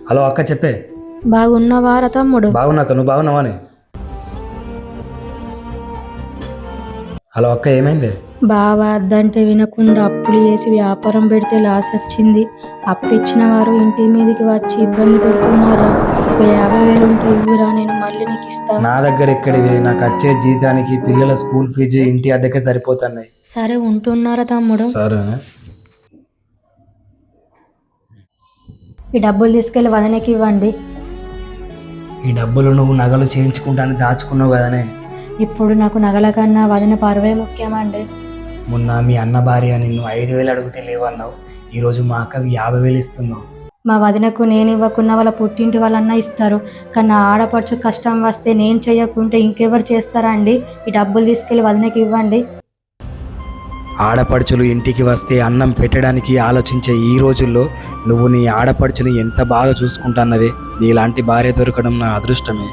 Hello అక్క చెప్పే. బాగున్నవారా తమ్ముడు? బాగున్నాక, నువ్వు బాగున్నావాని? హలో అక్క, ఏమైంది? బావ అద్దంటే వినకుండా అప్పులు చేసి వ్యాపారం పెడితే లాస్ వచ్చింది. అప్పు ఇచ్చిన వారు ఇంటి మీదకి వచ్చి ఇబ్బంది పెడుతున్నారా? ఒక 50,000 ఉంటే ఇవ్వురా, నేను మళ్ళీ నీకు ఇస్తా. నా దగ్గర ఎక్కడివి? నాకు వచ్చే జీతానికి పిల్లల స్కూల్ ఫీజు, ఇంటి అద్దెకే సరిపోతున్నాయి. సరే ఉంటున్నారా తమ్ముడు? సరే. ఈ డబ్బులు తీసుకెళ్లి వదనకి ఇవ్వండి. ఈ డబ్బులు నువ్వు నగలు చేయించుకుంటాను దాచుకున్నావు కదనే. ఇప్పుడు నాకు నగల కన్నా వదిన పరువే ముఖ్యమండి. మొన్న మీ అన్న భార్య నిన్ను 5,000 అడిగితే లేవన్నావు. ఈరోజు మా అక్కకి 50,000 ఇస్తున్నావు. మా వదినకు నేను ఇవ్వకున్న వాళ్ళ పుట్టింటి వాళ్ళన్నా ఇస్తారు, కానీ నా ఆడపడుచు కష్టం వస్తే నేను చెయ్యకుంటే ఇంకెవరు చేస్తారా అండి? ఈ డబ్బులు తీసుకెళ్లి వదినకి ఇవ్వండి. ఆడపడుచులు ఇంటికి వస్తే అన్నం పెట్టడానికి ఆలోచించే ఈ రోజుల్లో నువ్వు నీ ఆడపడుచుని ఎంత బాగా చూసుకుంటున్నవే. నీలాంటి భార్య దొరకడం నా అదృష్టమే.